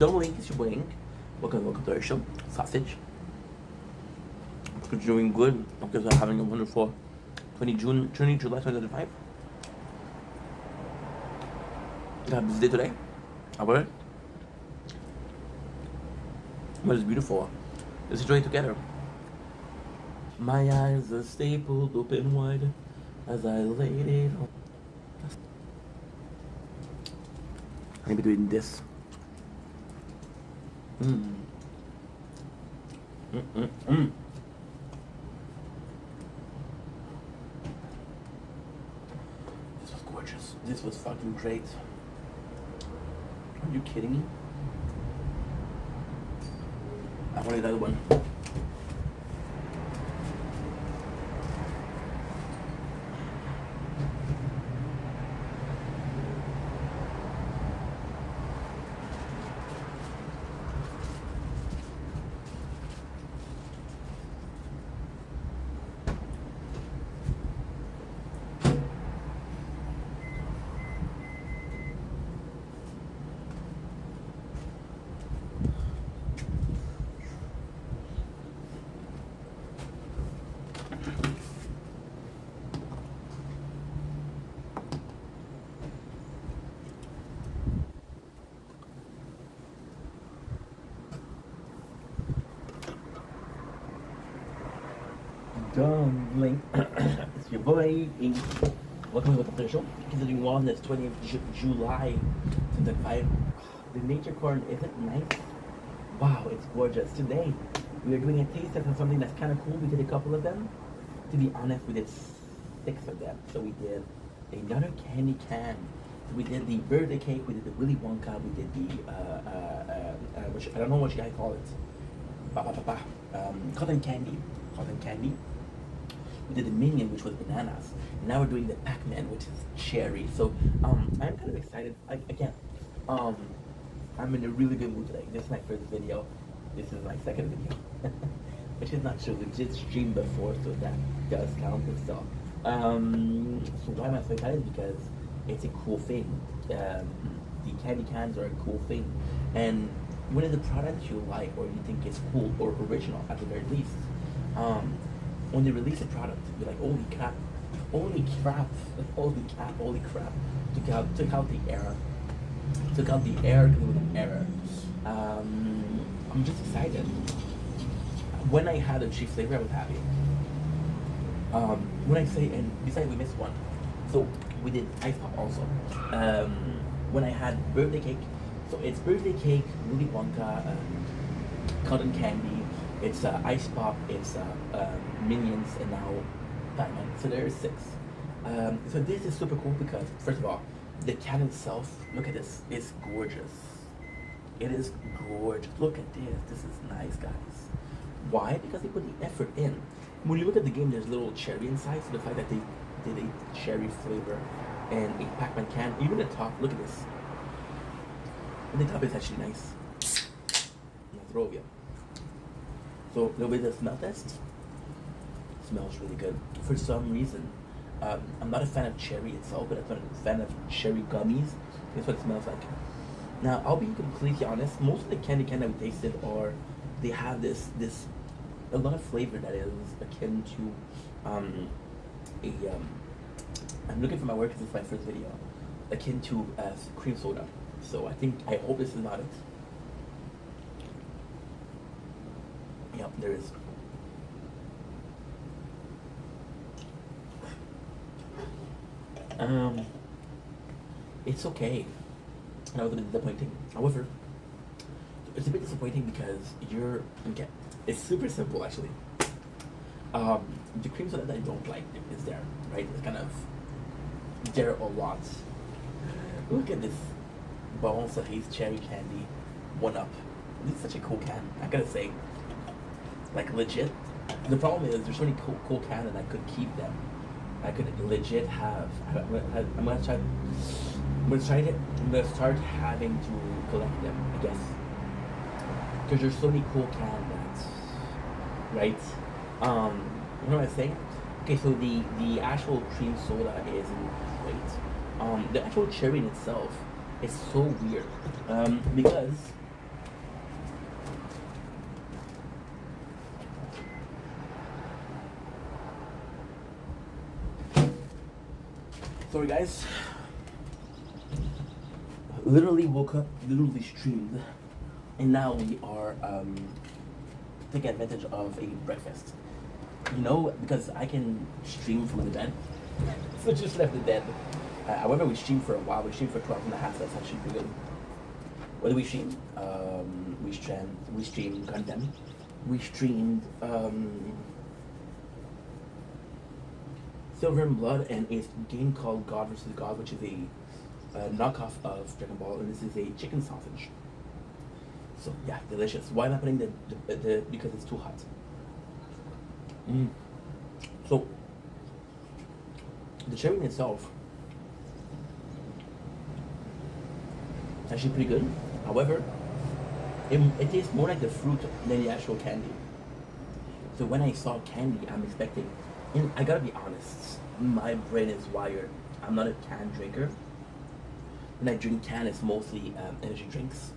Don't link is your wing. Welcome to our show. Sausage. Because you're doing good. Because I'm having a wonderful 20 July 2025. Got a busy day today. How about it? But it's beautiful. Let's enjoy it together. My eyes are stapled open wide as I laid it on. I'm gonna be doing this. This was gorgeous. This was fucking great. Are you kidding me? I wanted that one. Dumbling. It's your boy Ink. Welcome to the show. Considering one that's 20th July 2025. The nature corn, is it nice? Wow, it's gorgeous. Today we are doing a taste test on something that's kind of cool. We did a couple of them. To be honest, we did 6 of them. So we did another candy can. We did the birthday cake. We did the Willy Wonka. We did the which I don't know what you guys call it. Cotton candy. Cotton candy. We did the Minion, which was bananas. And now we're doing the Pac-Man, which is cherry. So I'm kind of excited. I'm in a really good mood today. This is my first video. This is my second video, which is not true. We did stream before, so that does count. So why am I so excited? Because it's a cool thing. The candy cans are a cool thing, and when it's a product you like or you think is cool or original at the very least, when they release a product, you're like, holy crap, holy crap, holy crap, holy crap. Took out the error. Took out the error because it was an error. I'm just excited. When I had a cheese flavor, I was happy. When I say, and besides we missed one, so we did ice pop also. When I had birthday cake, so it's birthday cake, Willy Wonka, cotton candy, it's ice pop, it's Minions, and now Pac-Man. So there's 6. So this is super cool because, first of all, the can itself, look at this, it's gorgeous. It is gorgeous. Look at this. This is nice, guys. Why? Because they put the effort in. When you look at the game, there's a little cherry inside, so the fact that they did a cherry flavor and a Pac-Man can, even the top, look at this. And the top is actually nice. Nostrovia. So the way the smell test smells really good. For some reason, I'm not a fan of cherry itself, but I'm not a fan of cherry gummies. That's what it smells like. Now, I'll be completely honest. Most of the candy can that we tasted they have a lot of flavor that is akin to I'm looking for my word because it's my first video. Akin to cream soda. So I hope this is not it. Yep, there is. It's okay. That was a bit disappointing. However, it's a bit disappointing because it's super simple actually. The cream soda that I don't like is there, right? It's kind of there a lot. Look at this Baron Cerise cherry candy 1-Up. This is such a cool can, I gotta say. Like legit. The problem is there's so many cool cans and I could keep them. I could legit have. I'm gonna start having to collect them, I guess. Because there's so many cool cans, right? What am I saying? Okay, so the actual cream soda is great. The actual cherry in itself is so weird because Sorry guys. Literally woke up, literally streamed, and now we are taking advantage of a breakfast. You know, because I can stream from the bed. So just left the bed. However, we streamed for a while. We streamed for 12 and a half. That's actually pretty good. What did we stream? We streamed Gundam. We streamed Silver and Blood and a game called God vs. God, which is a knockoff of Dragon Ball, and this is a chicken sausage. So yeah, delicious. Why am I putting the because it's too hot. So the cherry in itself actually pretty good. However, it tastes more like the fruit than the actual candy. So when I saw candy, I'm expecting, and I gotta be honest, my brain is wired. I'm not a can drinker. When I drink can, it's mostly energy drinks.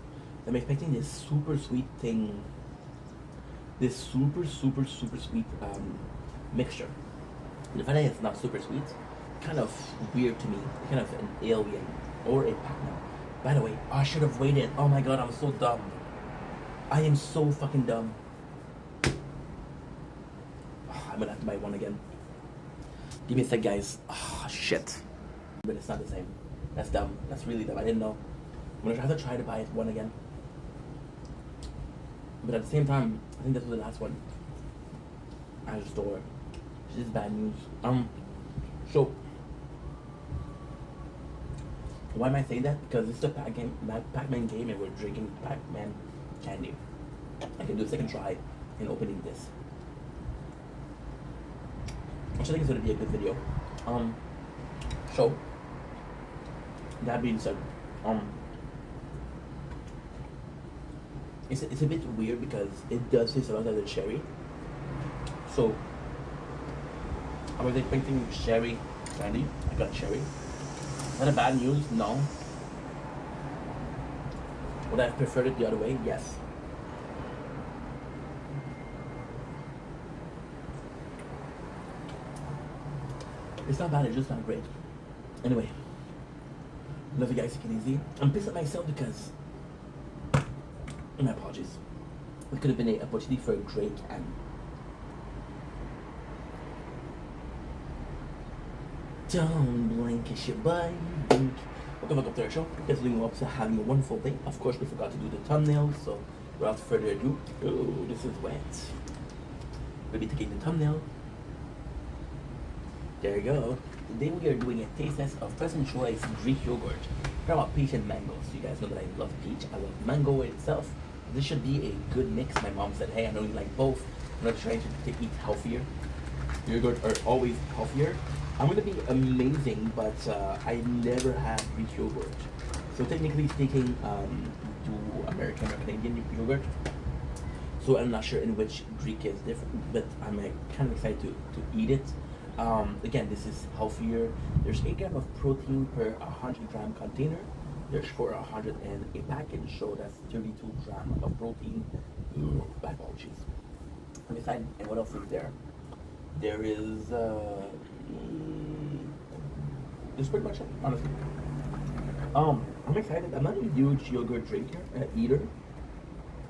I'm expecting this super sweet thing, this super sweet mixture. The fact that it's not super sweet, kind of weird to me, kind of an alien or a Pac-Man. By the way, I should have waited. Oh my god, I'm so dumb. I am so fucking dumb. I'm gonna have to buy one again. Give me a sec, guys. Oh, shit. But it's not the same. That's dumb. That's really dumb. I didn't know. I'm gonna have to try to buy one again. But at the same time, I think this was the last one at the store. This is bad news. So why am I saying that? Because this is a Pac-Man game, and we're drinking Pac-Man candy. I can do a second try in opening this, which I think is going to be a good video. So that being said, it's a bit weird because it does taste a lot like the cherry. So I was expecting cherry candy. I got cherry. Not a bad news, no. Would I have preferred it the other way? Yes. It's not bad, it's just not great. Anyway, love you guys, take it easy. I'm pissed at myself because, my apologies, it could have been an opportunity for a Drake and don't blink, it's your body. Welcome to our show. You guys are doing well, so having a wonderful day. Of course, we forgot to do the thumbnail, so without further ado, oh, this is wet. We'll be taking the thumbnail. There you go. Today we are doing a taste test of First & Choice Greek yogurt. Talk about peach and mango. So you guys know that I love peach. I love mango itself. This should be a good mix. My mom said, hey, I know you like both. I'm not trying to eat healthier. Yogurt are always healthier. I'm gonna be amazing, but I never had Greek yogurt. So technically speaking, to American or Canadian yogurt. So I'm not sure in which Greek is different, but I'm kind of excited to eat it. Again, this is healthier. There's 8 grams of protein per 100 gram container. There's 400 in a package, so that's 32 grams of protein. My apologies. I'm excited. And what else is there? There is, that's pretty much it, honestly. I'm excited. I'm not a huge yogurt drinker, eater.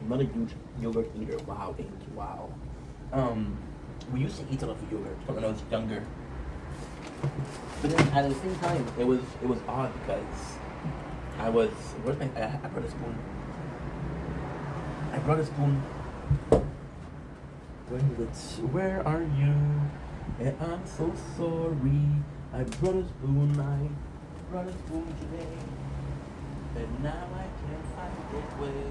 I'm not a huge yogurt eater. Wow, wow. We used to eat a lot of yogurt when I was younger. But then at the same time, it was odd because I brought a spoon. I brought a spoon. Where are you? And I'm so sorry. I brought a spoon. I brought a spoon today, and now I can't find it way.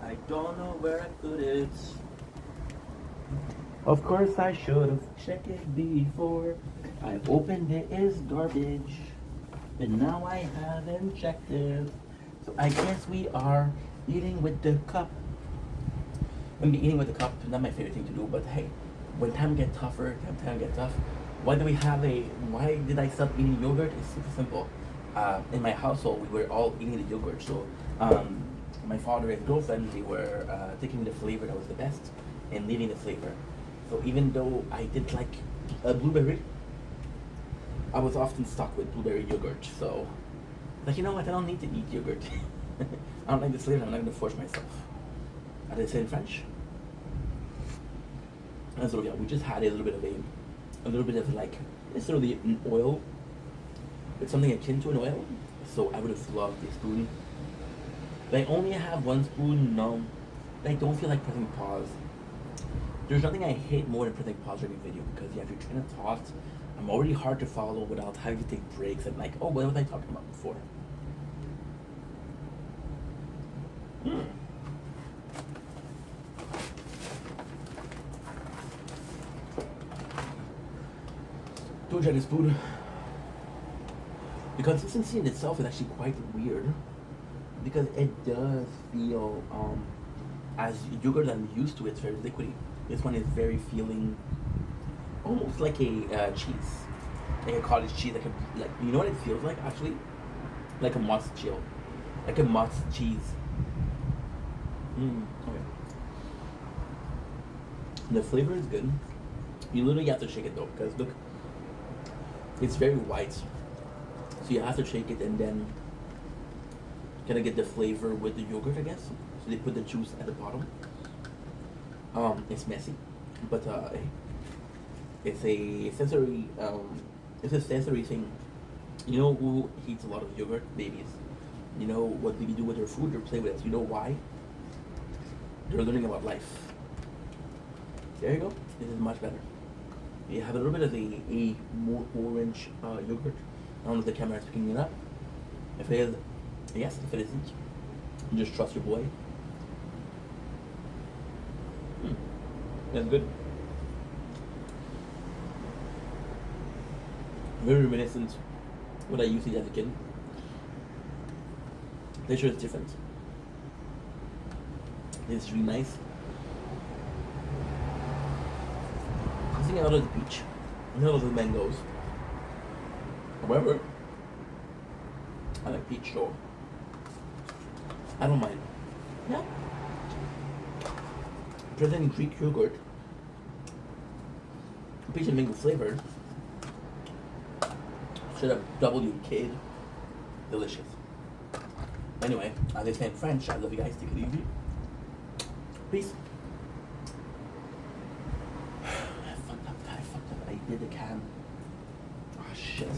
I don't know where I put it. Of course I should have checked it before. I opened it, it's garbage, but now I haven't checked it. So I guess we are eating with the cup. I'm be eating with the cup, not my favorite thing to do, but hey, when time get tougher, time get tough. Why did I stop eating yogurt? It's super simple. In my household, we were all eating the yogurt. So my father and girlfriend, they were taking the flavor that was the best and leaving the flavor. So even though I did like a blueberry, I was often stuck with blueberry yogurt. So, like, you know what? I don't need to eat yogurt. I don't like this flavor. I'm not going to force myself. I did say in French. And so yeah, we just had a little bit of a little bit of like, it's literally an oil. It's something akin to an oil. So I would have loved a spoon. But I only have one spoon. No, I don't feel like pressing pause. There's nothing I hate more than pressing pause during a video because you have your train of thought. I'm already hard to follow without having to take breaks. I'm like, oh, what was I talking about before? Don't try this food. The consistency in itself is actually quite weird because it does feel as yogurt I'm used to. It's very liquidy. This one is very feeling almost like a cheese, like a cottage cheese, like you know what it feels like actually, like a mozzarella, like a mozzarella cheese. Okay. The flavor is good. You literally have to shake it though, because look, it's very white. So you have to shake it and then kind of get the flavor with the yogurt, I guess. So they put the juice at the bottom. It's messy, but it's a sensory. It's a sensory thing. You know who eats a lot of yogurt? Babies. You know what babies do with their food? They play with it. You know why? They're learning about life. There you go. This is much better. You have a little bit of a more orange yogurt. I don't know if the camera is picking it up. If it is, yes. If it isn't, just trust your boy. That's good. Very reminiscent what I used to eat as a kid. This sure is different. This is really nice. Missing out of the peach. None of the mangoes. However, I like peach, so I don't mind. Yeah. Present Greek yogurt, peach and mango flavored. Shut up, W kid. Delicious. Anyway, as they say in French, I love you guys. Take it easy. Peace. I fucked up. I did the cam. Oh shit.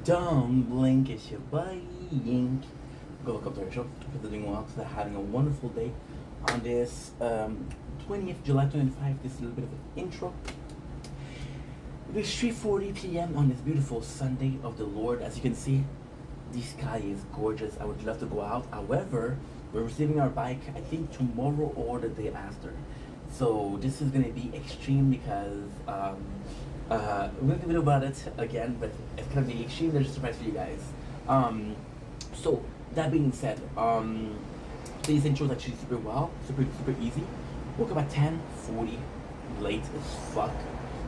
Don't blink, it's your boy Yink. Go look up to our show because they're doing well, so they're having a wonderful day. on this 20th July 25. This is a little bit of an intro. It is 3:40 p.m. on this beautiful Sunday of the Lord. As you can see, the sky is gorgeous. I would love to go out. However, we're receiving our bike, I think tomorrow or the day after. So this is gonna be extreme because we're gonna video about it again, but it's gonna be extreme. There's a surprise for you guys. So that being said, today's intro is actually super easy. Woke up at 10:40, late as fuck.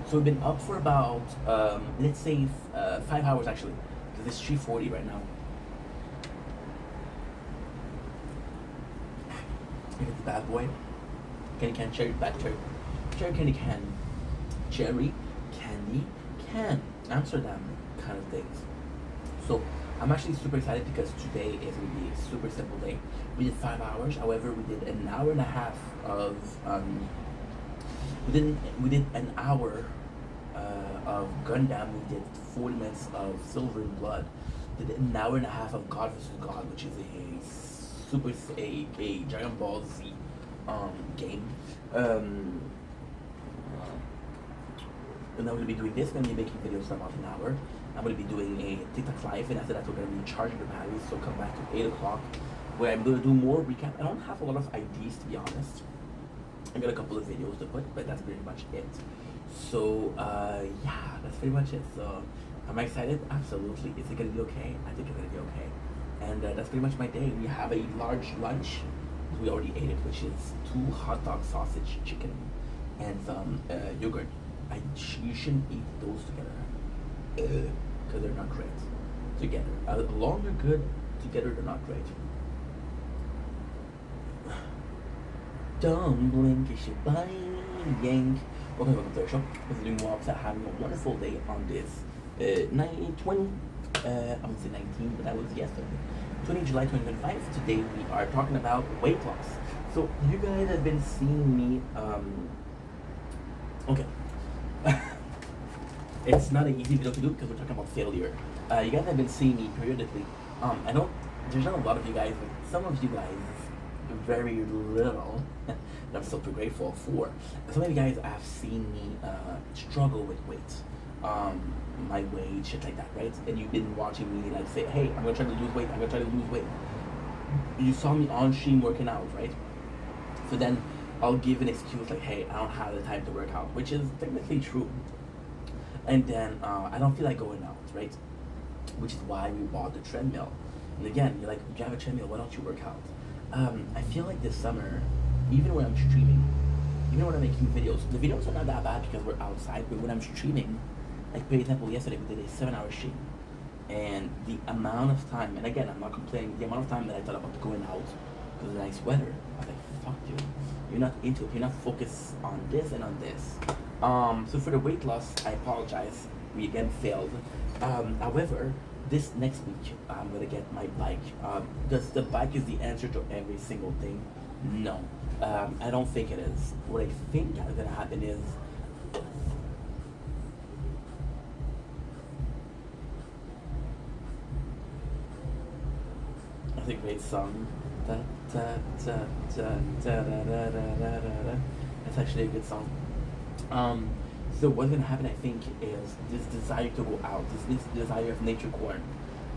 So we've been up for about let's say 5 hours actually, because it's 3:40 right now. Look at the bad boy. Candy can, cherry, bad cherry. Cherry candy can. Cherry candy can. Amsterdam kind of things. So I'm actually super excited because today is going to be a super simple day. We did 5 hours. However, we did an hour and a half of we did an hour of Gundam. We did 40 minutes of Silver and Blood. We did an hour and a half of God vs. God, which is a Dragon Ball Z game. And I'm going to be doing this. I'm going to be making videos for about an hour. I'm going to be doing a TikTok live, and after that we're going to be charging the batteries. So come back to 8 o'clock, where I'm going to do more recap. I don't have a lot of ideas, to be honest. I got a couple of videos to put, but that's pretty much it. So yeah, that's pretty much it. So am I excited? Absolutely. Is it going to be okay? I think it's going to be okay. And that's pretty much my day. We have a large lunch. We already ate it, which is 2 hot dog, sausage, chicken, and some yogurt. You shouldn't eat those together because they're not great together. Along they're good, together they're not great. Don't blink, you should buy yank. Okay, welcome to the show. We're doing walks, having a wonderful day on this 20. I would say 19, but that was yesterday. 20 July 2025. Today we are talking about weight loss. So you guys have been seeing me. Okay. It's not an easy video to do because we're talking about failure. You guys have been seeing me periodically. I know there's not a lot of you guys, but some of you guys, very little, that I'm super grateful for. Some of you guys have seen me struggle with weight. My weight, shit like that, right? And you've been watching me like say, hey, I'm gonna try to lose weight, I'm gonna try to lose weight. You saw me on stream working out, right? So then I'll give an excuse like, hey, I don't have the time to work out, which is technically true. And then I don't feel like going out, right? Which is why we bought the treadmill. And again, you're like, you have a treadmill, why don't you work out? I feel like this summer, even when I'm streaming, even when I'm making videos, the videos are not that bad because we're outside, but when I'm streaming, like for example, yesterday we did a 7-hour stream, and the amount of time, and again, I'm not complaining, the amount of time that I thought about going out because of the nice weather, I was like, fuck you, you're not into it, you're not focused on this and on this. So for the weight loss, I apologize, we again failed. However, this next week, I'm gonna get my bike. Does the bike is the answer to every single thing? No, I don't think it is. What I think is gonna happen is, that's a great song. That's actually a good song. So what's gonna happen, I think, is this desire to go out, this desire of nature corn.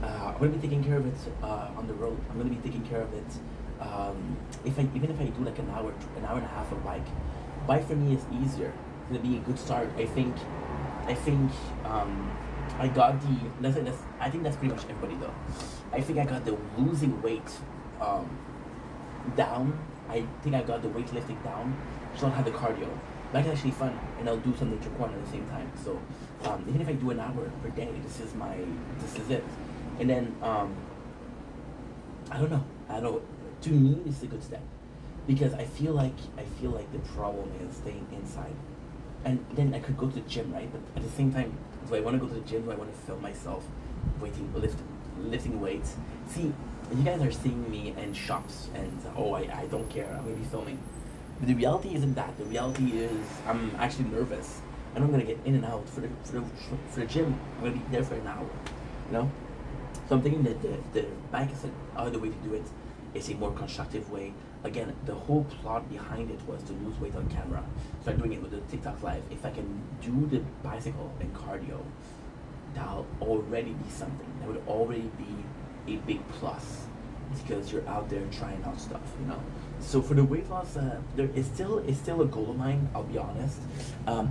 I'm gonna be taking care of it on the road. I'm gonna be taking care of it. Even if I do like an hour and a half of bike for me is easier. It's gonna be a good start. I think I got the. I think that's pretty much everybody though. I think I got the losing weight down. I think I got the weightlifting down. Just don't have the cardio. That's actually fun, and I'll do some nature corn at the same time. So even if I do an hour per day, this is it. And then I don't know. To me, this is a good step because I feel like the problem is staying inside. And then I could go to the gym, right? But at the same time, do I want to go to the gym? Do I want to film myself lifting weights? See, you guys are seeing me in shops, and I don't care. I'm gonna be filming. But the reality isn't that. The reality is I'm actually nervous. And I'm gonna get in and out for the gym. I'm gonna be there for an hour, you know. So I'm thinking that the bike is the other way to do it. It's a more constructive way. again, the whole plot behind it was to lose weight on camera. Start doing it with the TikTok live. If I can do the bicycle and cardio, that'll already be something. That would already be a big plus because you're out there trying out stuff, you know. So for the weight loss, there is still a goal of mine. I'll be honest,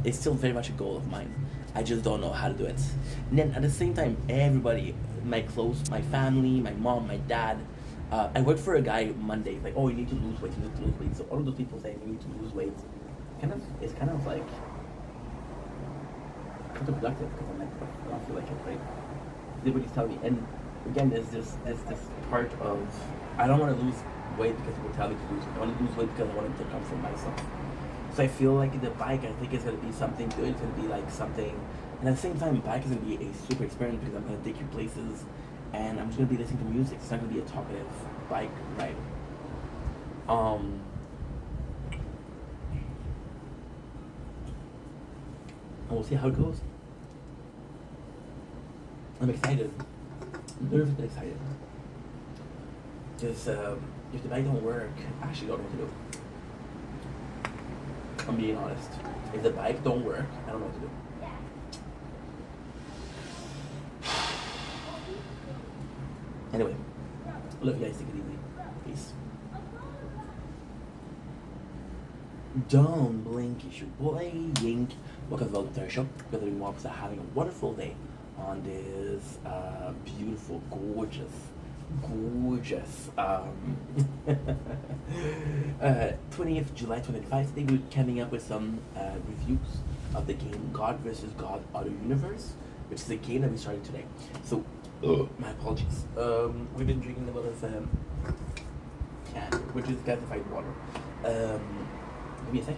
it's still very much a goal of mine. I just don't know how to do it. And then at the same time, everybody, my family, my mom, my dad. I worked for a guy Monday, like, oh, you need to lose weight, you need to lose weight. So all of those people saying you need to lose weight, it's kind of like counterproductive because I'm like, I don't feel like it, right? Everybody's telling me, and again, there's this part of I don't want to lose weight because people tell me to lose weight. I want to lose weight because I want to come from myself. So I feel like the bike, I think, is going to be something good. It's going to be like something, and at the same time, the bike is going to be a super experience because I'm going to take you places, and I'm just going to be listening to music. It's not going to be a talkative bike ride. And we'll see how it goes. I'm excited. I'm nervous but excited. Because if the bike don't work, I actually don't know what to do. I'm being honest. If the bike don't work, I don't know what to do. Anyway, love you guys. Take it easy. Peace. Don't blink, it's your boy Yink. Welcome to the Welcome to our show. Whether you are having a wonderful day on this beautiful, gorgeous 20th July 2025. Today we're coming up with some reviews of the game God vs. God Other Universe, which is a game that we started today. So, my apologies. We've been drinking a lot of can, which is gasified water. Give me a sec.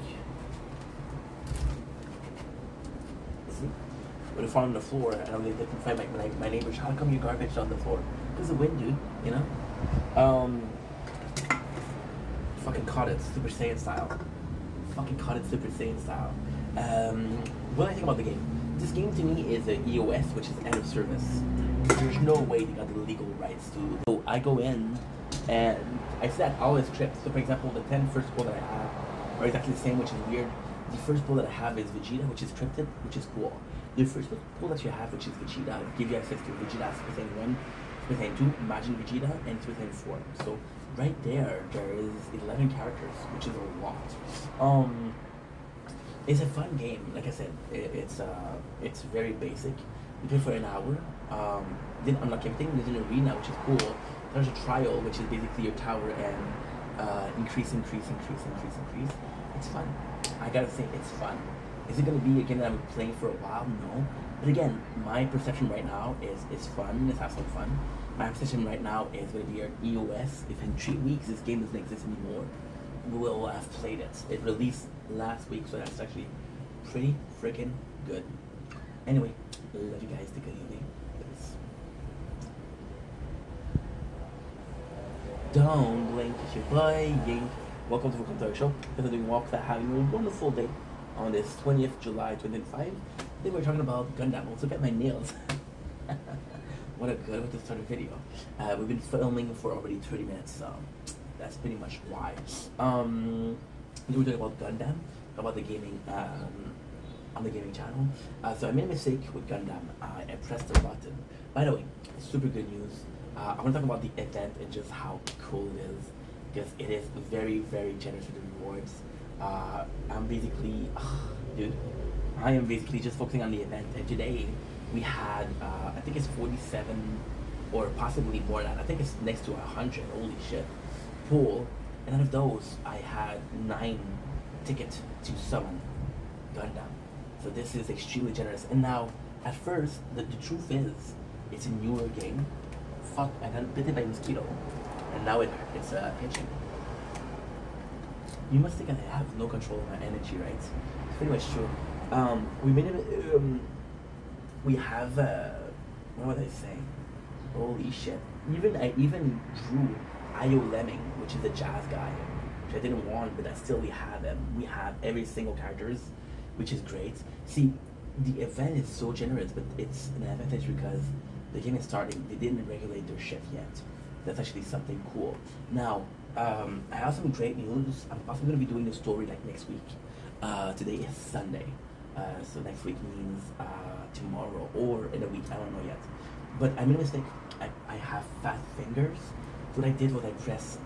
When I fall on the floor, and I'm looking to find my neighbors, how come your garbage on the floor? Because of wind, dude, you know? Fucking caught it, Super Saiyan style. What I think about the game? This game to me is an EOS, which is end of service. There's no way they got the legal rights to. So I go in, and I set all the scripts. So for example, the 10 first pull that I have are exactly the same, which is weird. The first pull that I have is Vegeta, which is scripted, which is cool. The first pull that you have, which is Vegeta, gives you access to Vegeta Super Saiyan 1, Super Saiyan 2, Imagine Vegeta, and Super Saiyan 4. So right there is 11 characters, which is a lot. It's a fun game. Like I said, it's very basic. You play for an hour. Didn't unlock everything. There's an arena, which is cool. There's a trial, which is basically your tower and increase. It's fun. I gotta say, it's fun. Is it gonna be a game that I'm playing for a while? No. But again, my perception right now is it's fun. Let's have some fun. My perception right now is gonna be an EOS. If in 3 weeks this game doesn't exist anymore, we will have played it. It released last week, so that's actually pretty freaking good. Anyway, love you guys. Take it easy. Peace. Don't blink, it's your boy Yink. Welcome to our show. Continuing walks that having a wonderful day on this 20th July 2025. Today we're talking about Gundam. Let's look at my nails. What a good way to start a video. We've been filming for already 30 minutes, so that's pretty much why. We're talking about Gundam, about the gaming on the gaming channel. So I made a mistake with Gundam. I pressed the button. By the way, super good news. I want to talk about the event and just how cool it is, because it is very, very generous with the rewards. I'm basically, dude, I am basically just focusing on the event. And today we had, I think it's 47 or possibly more than that. I think it's next to 100. Holy shit, pool. And out of those, I had 9 tickets to summon Gundam. So this is extremely generous. And now, at first, the truth is, it's a newer game. Fuck, I got bitten by a mosquito. And now it's itching. You must think I have no control of my energy, right? It's pretty much true. We made it, we have, what was I saying? Holy shit. I even drew Io Lemming, which is a jazz guy, which I didn't want, but we have them. We have every single characters, which is great. See, the event is so generous, but it's an advantage because the game is starting. They didn't regulate their shit yet. That's actually something cool. Now, I have some great news. I'm also going to be doing the story like next week. Today is Sunday, so next week means tomorrow or in a week. I don't know yet. But I made a mistake. I have fat fingers. So what I did was I pressed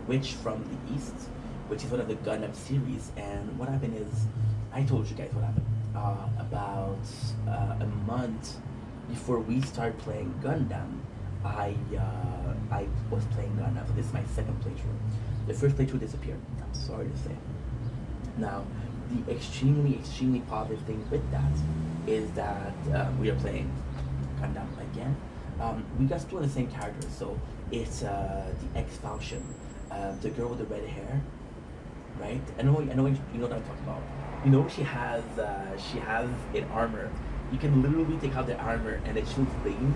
Witch from the East, which is one of the Gundam series. And what happened is, I told you guys what happened. About a month before we started playing Gundam, I was playing Gundam. So this is my second playthrough. The first playthrough disappeared. I'm sorry to say. Now, the extremely positive thing with that is that we are playing Gundam again. We got two of the same characters, so it's the ex-Falchion, the girl with the red hair, right? I know you know what I'm talking about. You know she has an armor. You can literally take out the armor and it shoots beam.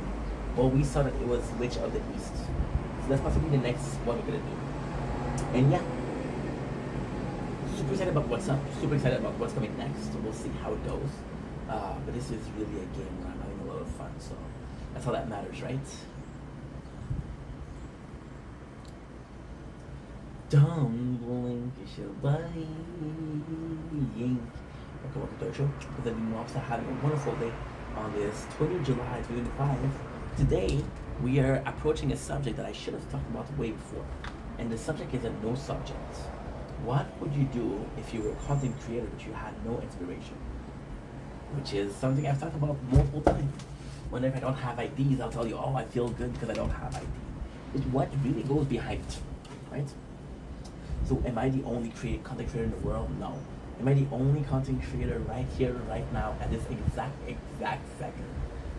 Well, we saw that it was Witch of the East, so that's possibly the next one we're gonna do. And yeah, super excited about what's up. Super excited about what's coming next. So we'll see how it goes. But this is really a game where I'm having a lot of fun. So that's all that matters, right? Don't blink your body. Welcome to our show. Because the mobs are having a wonderful day on this 20th July 2025. Today, we are approaching a subject that I should have talked about way before. And the subject is a no subject. What would you do if you were a content creator but you had no inspiration? Which is something I've talked about multiple times. Whenever I don't have ideas, I'll tell you, oh, I feel good because I don't have ideas. It's what really goes behind it, right? So am I the only content creator in the world? No. Am I the only content creator right here, right now, at this exact second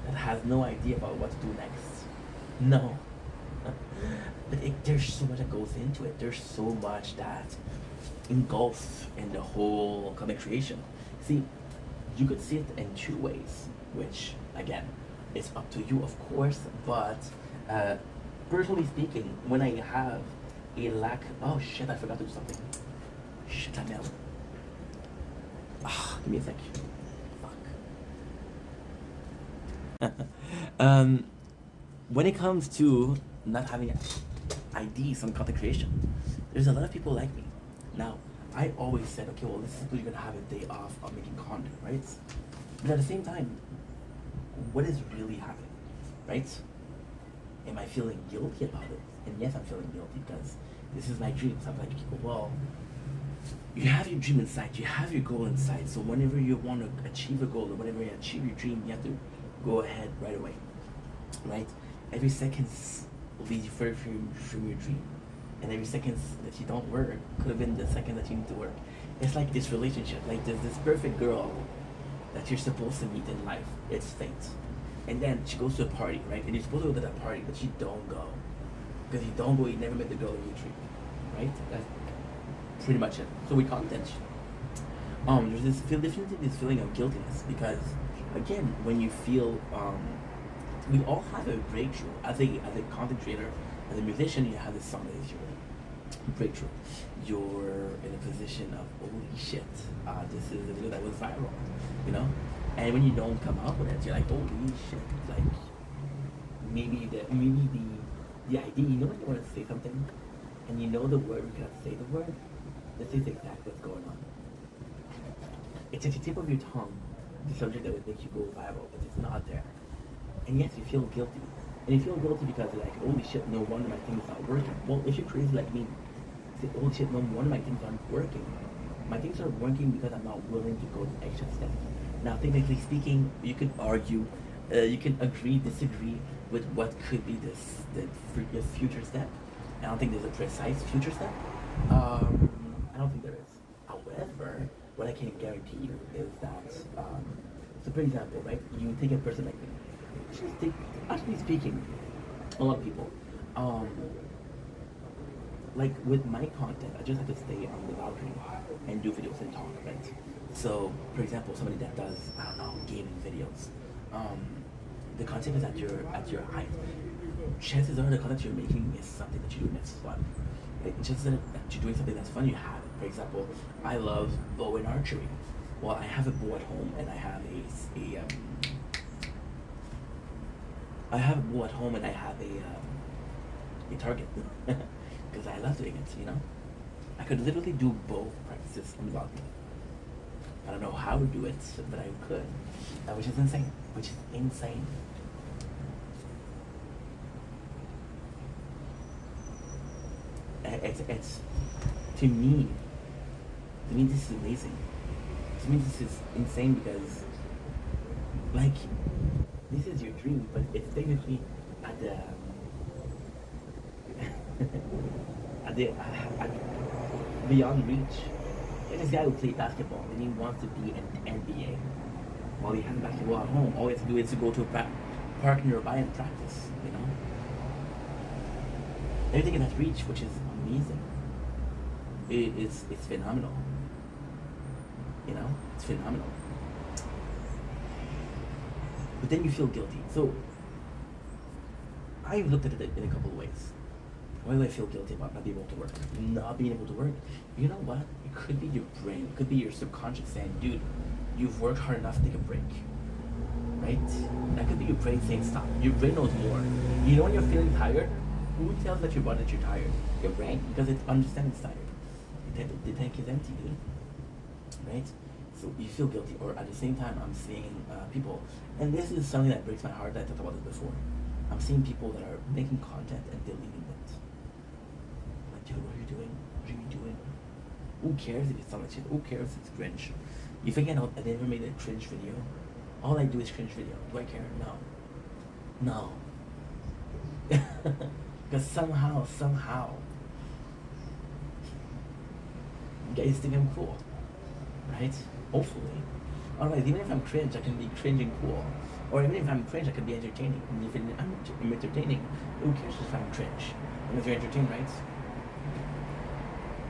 that has no idea about what to do next? No. But there's so much that goes into it. There's so much that engulfs in the whole content creation. See, you could see it in two ways, which, again, it's up to you, of course, but personally speaking, when I have a lack, oh shit, I forgot to do something. Shit, I know. Give me a sec. Fuck. When it comes to not having ideas on content creation, there's a lot of people like me. Now, I always said, okay, well, this is when you're gonna have a day off of making content, right? But at the same time, what is really happening, right? Am I feeling guilty about it? And yes, I'm feeling guilty because this is my dream. So I'm like, well, you have your dream in sight, you have your goal in sight. So whenever you want to achieve a goal or whenever you achieve your dream, you have to go ahead right away, right? Every second leads you further from your dream. And every second that you don't work could have been the second that you need to work. It's like this relationship, like there's this perfect girl that you're supposed to meet in life. It's fate. And then she goes to a party, right? And you're supposed to go to that party, but you don't go. Because you don't go, you never met the girl in your dream, right? That's pretty much it. So we content. There's definitely this feeling of guiltiness because, again, when you feel, we all have a breakthrough. As a content creator, as a musician, you have this song that is your breakthrough. You're in a position of, holy shit, this is a video that was viral, you know? And when you don't come up with it, you're like, holy shit, like, maybe the idea, you know when you want to say something, and you know the word, you cannot say the word, this is exactly what's going on. It's at the tip of your tongue, the subject that would make you go viral, but it's not there. And yes, you feel guilty. And you feel guilty because you're like, holy shit, no wonder my thing's not working. Well, if you're crazy like me, say, holy shit, no wonder my things aren't working. My things are working because I'm not willing to go the extra step. Now, technically speaking, you can argue, you can agree, disagree with what could be the future step. I don't think there's a precise future step. I don't think there is. However, what I can guarantee you is that, so for example, right, you take a person like me. Actually speaking, a lot of people, like with my content, I just have to stay on the balcony and do videos and talk, right? So, for example, somebody that does, I don't know, gaming videos, the content is at your height. Chances are the content you're making is something that you do that's fun. Right? Chances are that you're doing something that's fun, you have it. For example, I love bow and archery. Well, I have a bow at home and I have a bow at home and I have a target because because I love doing it, you know? I could literally do both practices in one. I don't know how to do it, but I could, which is insane. Which is insane. It's to me, this is amazing. To me, this is insane because, like, this is your dream, but it's technically at the at beyond reach. There's this guy who played basketball and he wants to be an NBA. While he has basketball at home, all he has to do is to go to a park nearby and practice, you know? Everything in that reach, which is amazing. It's phenomenal. You know? It's phenomenal. But then you feel guilty. So, I've looked at it in a couple of ways. Why do I feel guilty about not being able to work? Not being able to work? You know what? It could be your brain. It could be your subconscious saying, dude, you've worked hard enough to take a break. Right? That could be your brain saying stop. Your brain knows more. You know when you're feeling tired? Who tells that your body that you're tired? Your brain. Because it understands it's tired. The tank is empty, dude. Right? So you feel guilty. Or at the same time, I'm seeing people, and this is something that breaks my heart. I talked about this before. I'm seeing people that are making content and deleting it. Like, dude, what are you doing? What are you doing? Who cares if it's not like shit? Who cares if it's cringe? You think I never made a cringe video? All I do is cringe video. Do I care? No. Because somehow, you guys think I'm cool. Right? Hopefully. Otherwise, even if I'm cringe, I can be cringe and cool. Or even if I'm cringe, I can be entertaining. And if I'm entertaining, who cares if I'm cringe? And if you're entertained, right?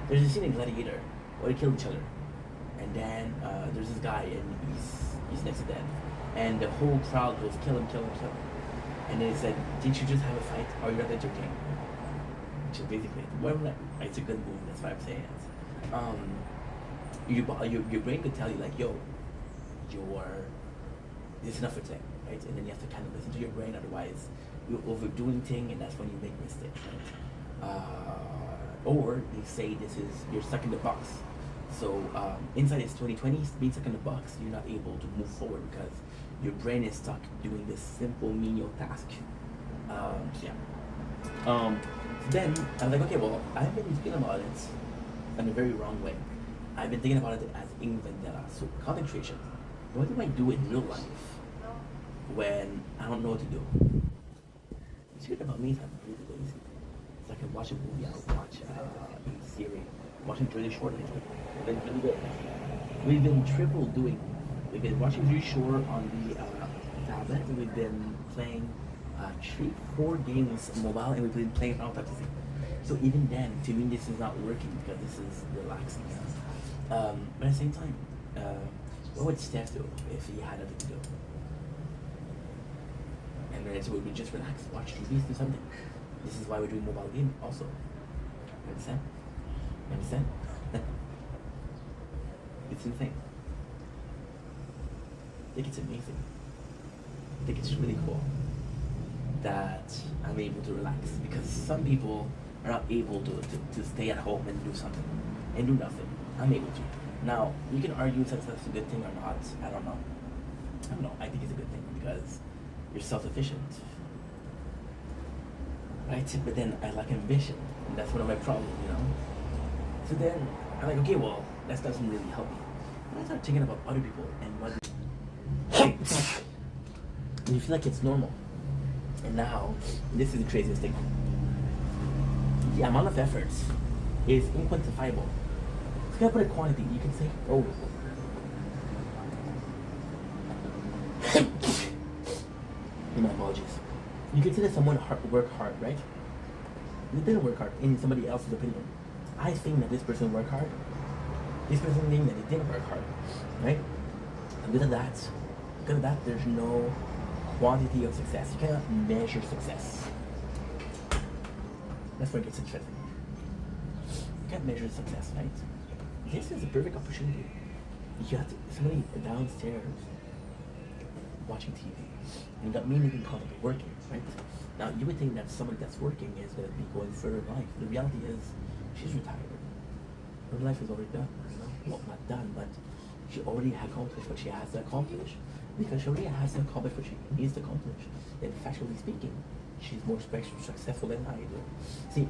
There's a scene in Gladiator where they kill each other. And then there's this guy and he's next to death. And the whole crowd goes, kill him. And they said, didn't you just have a fight? Or you're not entertained? Which is basically, it's a good move, that's why I'm saying it. Your brain could tell you like, yo, this is enough for today, right? And then you have to kind of listen to your brain, otherwise you're overdoing thing, and that's when you make mistakes, right? Or they say you're stuck in the box. So inside is 2020, being stuck in the box, you're not able to move forward because your brain is stuck doing this simple menial task. Then I was like, okay, well, I've been thinking about it in a very wrong way. I've been thinking about it as Invendella, so content creation. What do I do in real life when I don't know what to do? It's good about me is I'm really lazy. So I can watch a movie, I'll watch a series. Watching Jersey Shore lately. It's been really good. We've been we've been watching Jersey Shore on the tablet, and we've been playing 3-4 games mobile, and we've been playing Final Fantasy. So even then, to me, this is not working because this is relaxing. But at the same time, what would Steph do if he had nothing to do? And the answer would be just relax, watch TV, do something. This is why we're doing mobile game also. You understand? You understand? It's insane. I think it's amazing. I think it's really cool that I'm able to relax, because some people are not able to stay at home and do something and do nothing. I'm able to. Now, you can argue if that's a good thing or not. I don't know. I think it's a good thing because you're self-sufficient. Right? But then I lack ambition, and that's one of my problems, you know? So then I'm like, okay, well, that doesn't really help me. And I start thinking about other people and what and you feel like it's normal. And now, this is the craziest thing. The amount of effort is inquantifiable. If you put a quantity, you can say, oh. My apologies. You can say that someone worked hard, right? They didn't work hard in somebody else's opinion. I think that this person worked hard. This person thinks that they didn't work hard, right? And because of that, there's no quantity of success. You cannot measure success. That's where it gets interesting. You can't measure success, right? This is a perfect opportunity. You have somebody downstairs watching TV, and you got me making content, working, right? Now, you would think that somebody that's working is going to be going further in life. The reality is, she's retired. Her life is already done. Well, not done, but she already accomplished what she has to accomplish. Because she already has to accomplish what she needs to accomplish. And factually speaking, she's more successful than I do. See,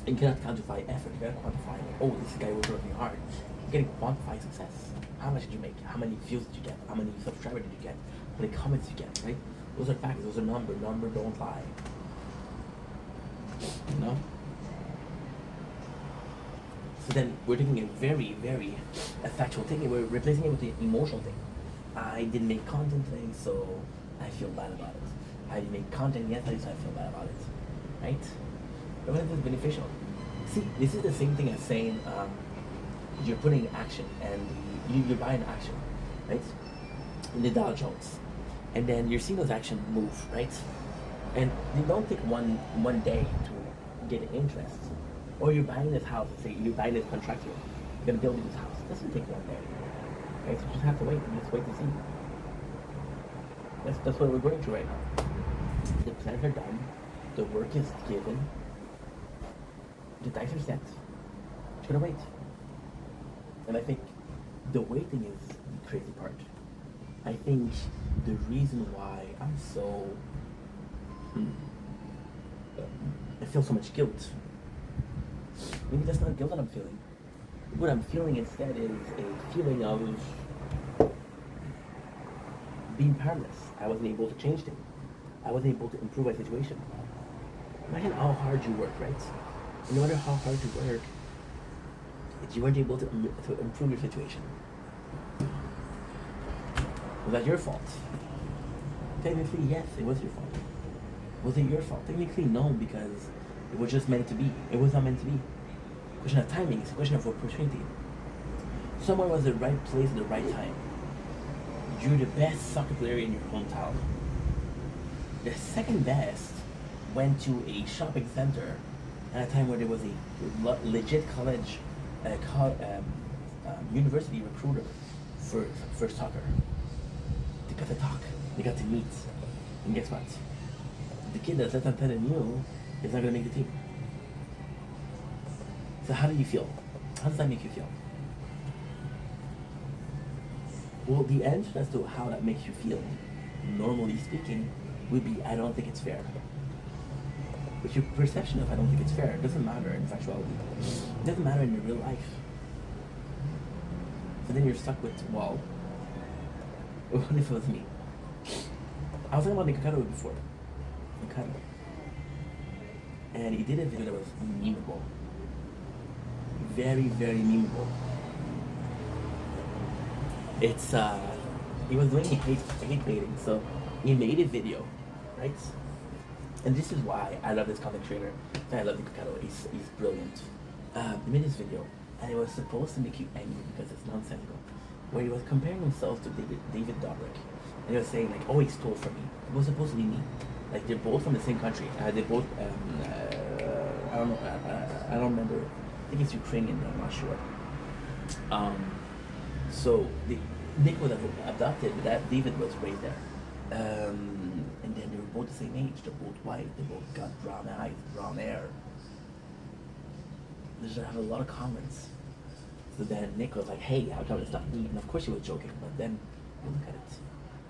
you cannot quantify effort. You cannot quantify, like, oh, this guy was working hard. You can quantify success. How much did you make? How many views did you get? How many subscribers did you get? How many comments did you get, right? Those are facts. Those are numbers. Numbers don't lie. You know? So then we're taking a very, very factual thing and we're replacing it with the emotional thing. I didn't make content today, so I feel bad about it. I didn't make content yesterday, so I feel bad about it. Right? But when is this beneficial? See, this is the same thing as saying you're putting action and you're buying action, right? In the Dow Jones. And then you're seeing those actions move, right? And you don't take one day to get interest. Or you're buying this house, let's say you're buying this contractor, you're gonna build this house. It doesn't take one day. Right? So you just have to wait and just wait to see. That's what we're going through right now. The plans are done, the work is given, the dice are set. Just gonna wait. And I think the waiting is the crazy part. I think the reason why I'm so I feel so much guilt. Maybe that's not guilt that I'm feeling. What I'm feeling instead is a feeling of being powerless. I wasn't able to change things. I wasn't able to improve my situation. Imagine how hard you work, right? No matter how hard you work, you weren't able to improve your situation. Was that your fault? Technically, yes, it was your fault. Was it your fault? Technically, no, because it was just meant to be. It was not meant to be. Question of timing, it's a question of opportunity. Someone was at the right place at the right time. You're the best soccer player in your hometown. The second best went to a shopping center at a time where there was a legit college, university recruiter for soccer. They got to talk, they got to meet, and guess what? The kid that's less talented than you is not going to make the team. So how do you feel? How does that make you feel? Well, the answer as to how that makes you feel, normally speaking, would be, I don't think it's fair. But your perception of I don't think it's fair doesn't matter in factuality. It doesn't matter in your real life. So then you're stuck with, well, what if it was me? I was talking about Nick Kakaro before. Kakaro. And he did a video that was memeable. Very, very memeable. It's, he was doing hate baiting, so he made a video, right? And this is why I love this content creator. I love Nick Kakaro. He's brilliant. He made this video, and it was supposed to make you angry because it's nonsensical. Where he was comparing himself to David Dobrik. And he was saying, like, oh, he stole from me. It was supposed to be me. Like, they're both from the same country. They both, I don't know, I don't remember. I think it's Ukrainian, but I'm not sure. So, Nick was adopted, but that David was raised there. And then they were both the same age. They're both white. They both got brown eyes, brown hair. They just have a lot of comments. So then Nick was like, hey, how come it's not me? And of course he was joking, but then you look at it.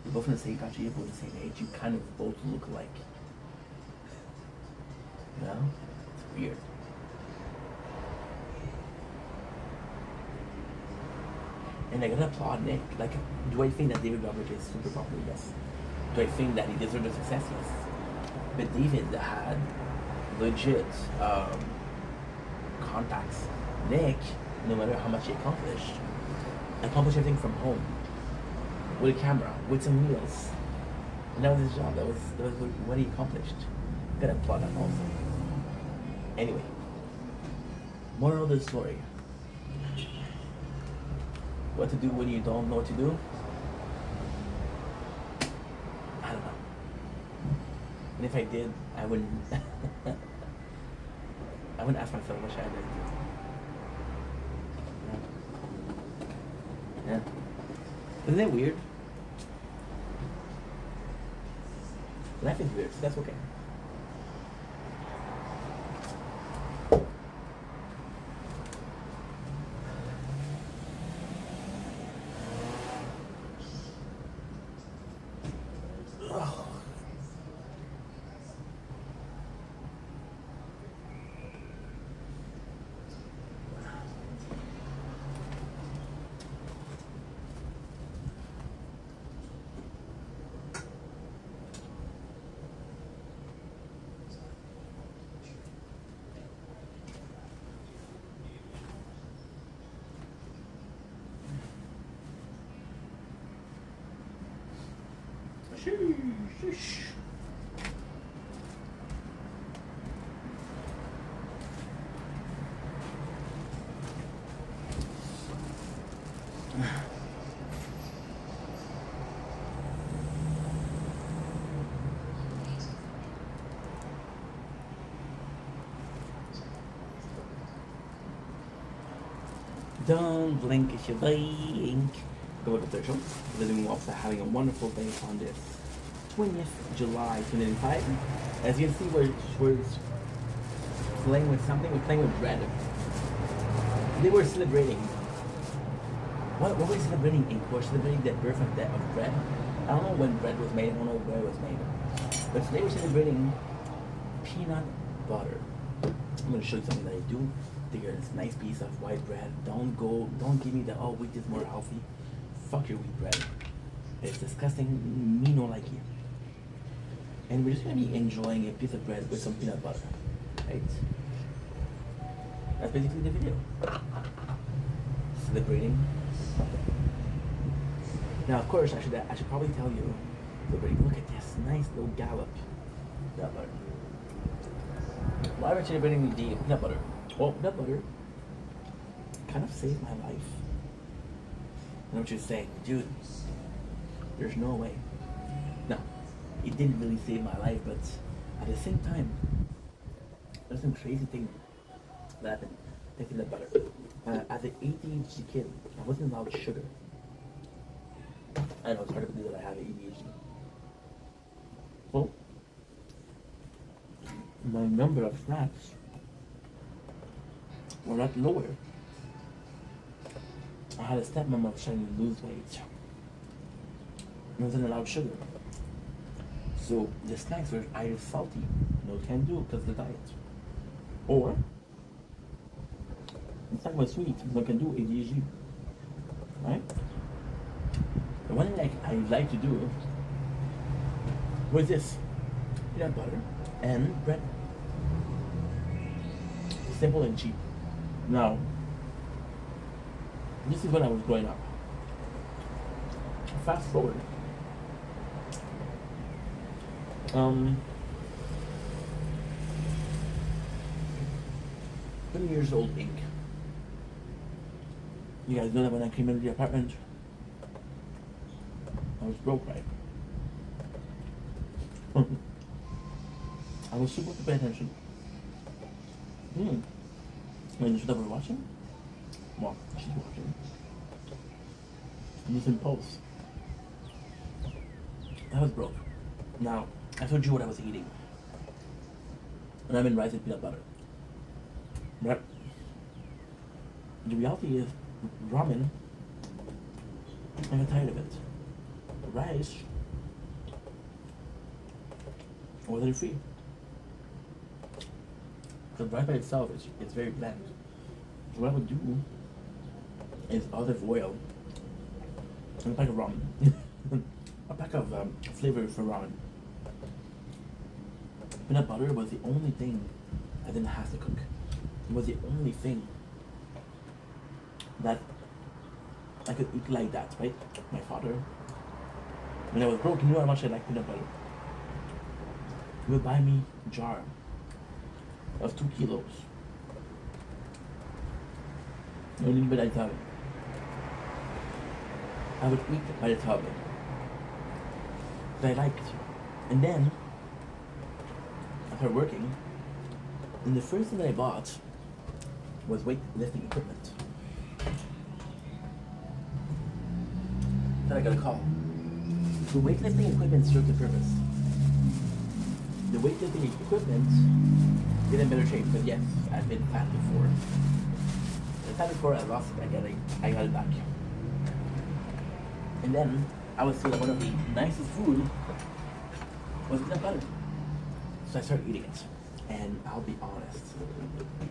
You're both from the same country, you're both the same age, you kind of both look alike. You know? It's weird. And I gotta applaud Nick. Like, do I think that David Dobrik is super popular? Yes. Do I think that he deserves the success? Yes. But David had legit contacts. Nick, no matter how much he accomplished everything from home, with a camera, with some wheels. And that was his job. That was what he accomplished. Gotta applaud that also. Anyway, moral of the story: what to do when you don't know what to do? I don't know. And if I did, I wouldn't. I wouldn't ask myself what should I do. Yeah. Isn't that weird? Life is weird, so that's okay. Sheesh. Don't blink if you blink. Go to the show. The new officer having a wonderful day on this 20th July 2005. As you can see, we're playing with something. We're playing with bread. They were celebrating. What were we celebrating in? We're celebrating the birth of bread. I don't know when bread was made. I don't know where it was made. But today we're celebrating peanut butter. I'm going to show you something that I do. Take this nice piece of white bread. Don't give me the, oh, wheat is more healthy. Fuck your wheat bread. It's disgusting. Me no like it. And we're just going to be enjoying a piece of bread with some peanut butter. Right? That's basically the video. Celebrating. Now, of course, I should probably tell you, look at this nice little gallop peanut butter. Why am I celebrating the peanut butter? Well, peanut butter kind of saved my life. I know what you're saying, dude. There's no way. No, it didn't really save my life, but at the same time, there's some crazy thing that happened with peanut butter. As an 18-year kid, I wasn't allowed sugar. I know it's hard to believe that I have ADHD. Well, my number of snacks were not lower. I had a stepmom was trying to lose weight. I wasn't allowed sugar. So the snacks were either salty, no can do because of the diet. Or the snack was sweet, no can do ADHD. Right? The one thing I like to do was this peanut butter and bread. Simple and cheap. Now, this is when I was growing up. Fast forward. 20 years old ink. You guys know that when I came into the apartment, I was broke, right? I was supposed to pay attention. When you that we're watching? Well, she's watching. I'm using Pulse. I was broke. Now, I told you what I was eating. And I'm in rice and peanut butter. Right? The reality is, ramen, I got tired of it. Rice wasn't free. Because rice by itself is very bland. So what I would do is olive oil and a pack of ramen. A pack of flavor for ramen. Peanut butter was the only thing I didn't have to cook. It was the only thing that I could eat like that, right? My father, when I was broke, he knew how much I liked peanut butter. He would buy me a jar of 2 kilos. Only by the tub. I would eat by the tub. That I liked. And then, I started working, and the first thing that I bought was weightlifting equipment. Then I got a call. The weightlifting equipment served the purpose. The weightlifting equipment get in better shape, but yes, I've been fat before. The time before I lost it, I got it back. And then I was seeing that one of the nicest food was peanut butter. So I started eating it. And I'll be honest,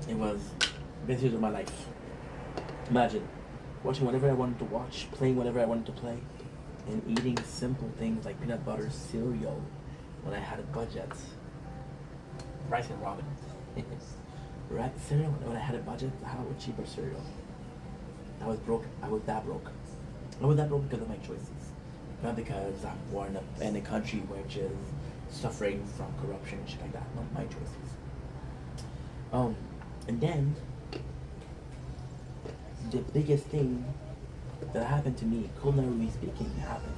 it was the best years of my life. Imagine watching whatever I wanted to watch, playing whatever I wanted to play, and eating simple things like peanut butter cereal when I had a budget. Rice and ramen. Right, cereal when I had a budget, how cheaper cereal. I was broke. I was that broke. I was that broke because of my choices. Not because I'm born up in a country which is suffering from corruption and shit like that. Not my choices. And then the biggest thing that happened to me, culinarily speaking, happened.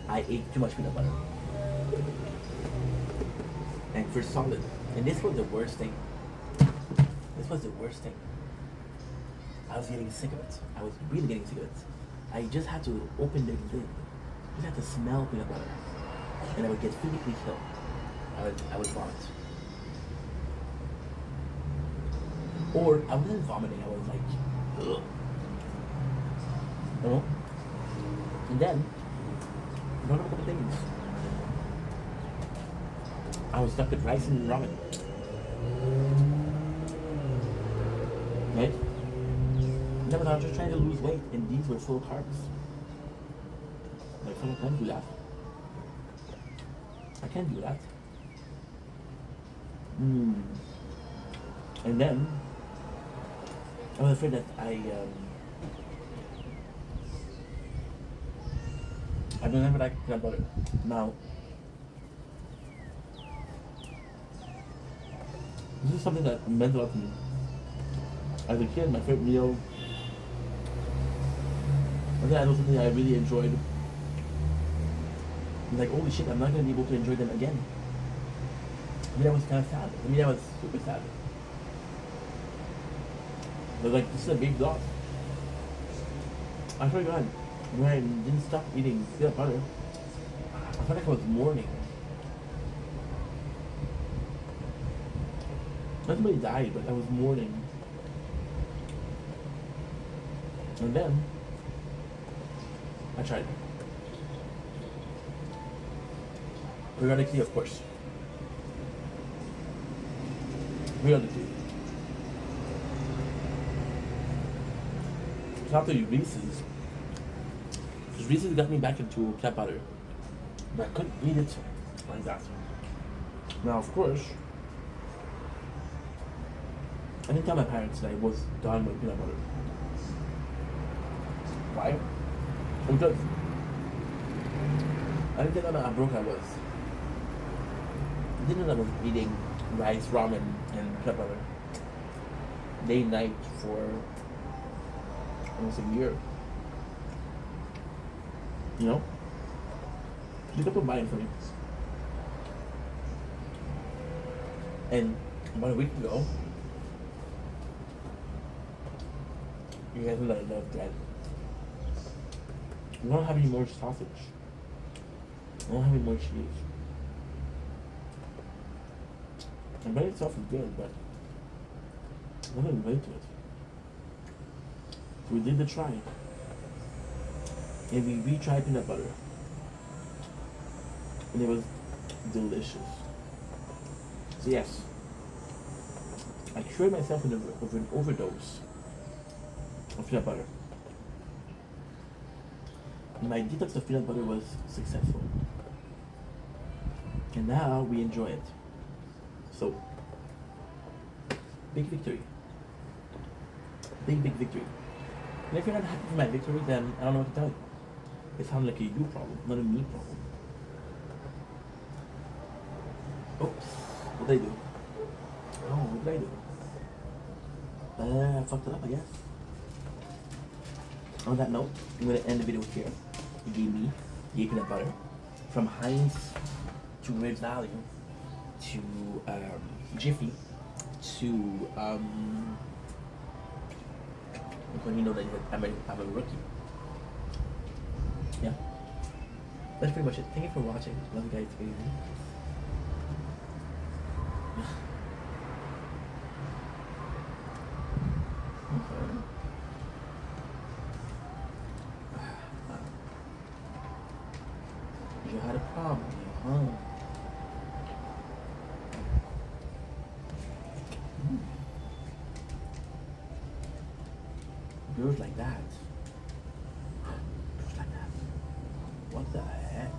I ate too much peanut butter. And for solid. And this was the worst thing. This was the worst thing. I was getting sick of it. I was really getting sick of it. I just had to open the lid. I just had to smell peanut butter. And I would get physically killed. I would vomit. Or I wasn't vomiting, I was like, ugh. You know? And then, one of a couple things. I was stuck with rice and ramen. Right? No, but I was just trying to lose weight, and these were full carbs. Like, I can't do that. I can't do that. And then, I was afraid that I don't ever like peanut butter. Now, this is something that meant a lot to me. As a kid, my favorite meal, I think I know something I really enjoyed. I'm like, holy shit, I'm not gonna be able to enjoy them again. I mean, I was kind of sad. I mean, I was super sad. But like, this is a big loss. I swear to God, when I didn't stop eating peanut butter, I felt like I was mourning. Not somebody died, but I was mourning. And then, I tried. Periodically, of course. Periodically. So after Reese's, because Reese's got me back into peanut butter, but I couldn't eat it like that. Now, of course, I didn't tell my parents that I was done with peanut butter. Why? Because I didn't tell them how broke I was. I didn't know that I was eating rice, ramen, and peanut butter day and night for almost a year. You know? You can put mine for me. And about a week ago, you guys know that I love bread. I don't have any more sausage. I don't have any more cheese. The bread itself is good, but I'm not really to it. So we did the try. And we retried peanut butter. And it was delicious. So yes, I cured myself of an overdose of peanut butter. My detox of peanut butter was successful. And now we enjoy it. So, big victory. Big victory. And if you're not happy with my victory, then I don't know what to tell you. It sounds like a you problem, not a me problem. Oops. What did I do? Oh, what did I do? I fucked it up, I guess. On that note, I'm going to end the video here. You gave me peanut butter. From Heinz to Red Value to Jiffy to when you know that I'm a rookie. Yeah. That's pretty much it. Thank you for watching. Love you guys. You had a problem, huh? Girls like that. Girls like that. What the heck?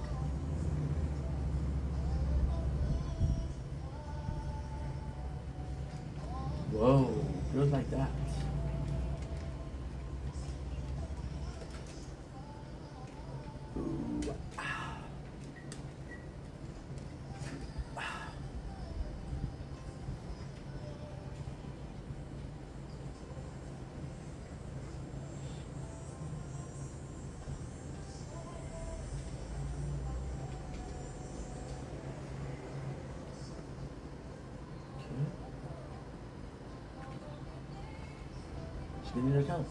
Whoa, girls like that. Didn't it count?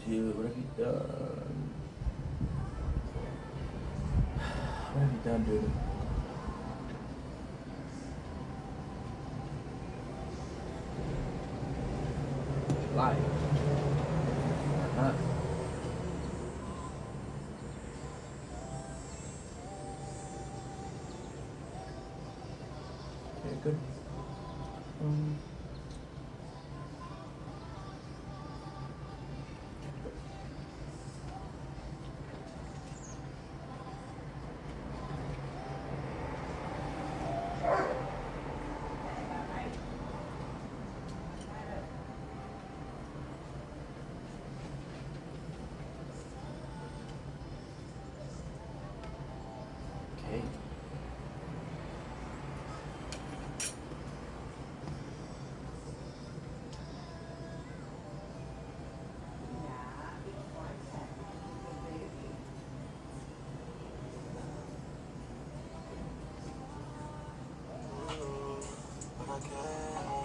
Dude, what have you done? What have you done, dude? Lie. Huh? Okay, good. Um, okay. But I can't.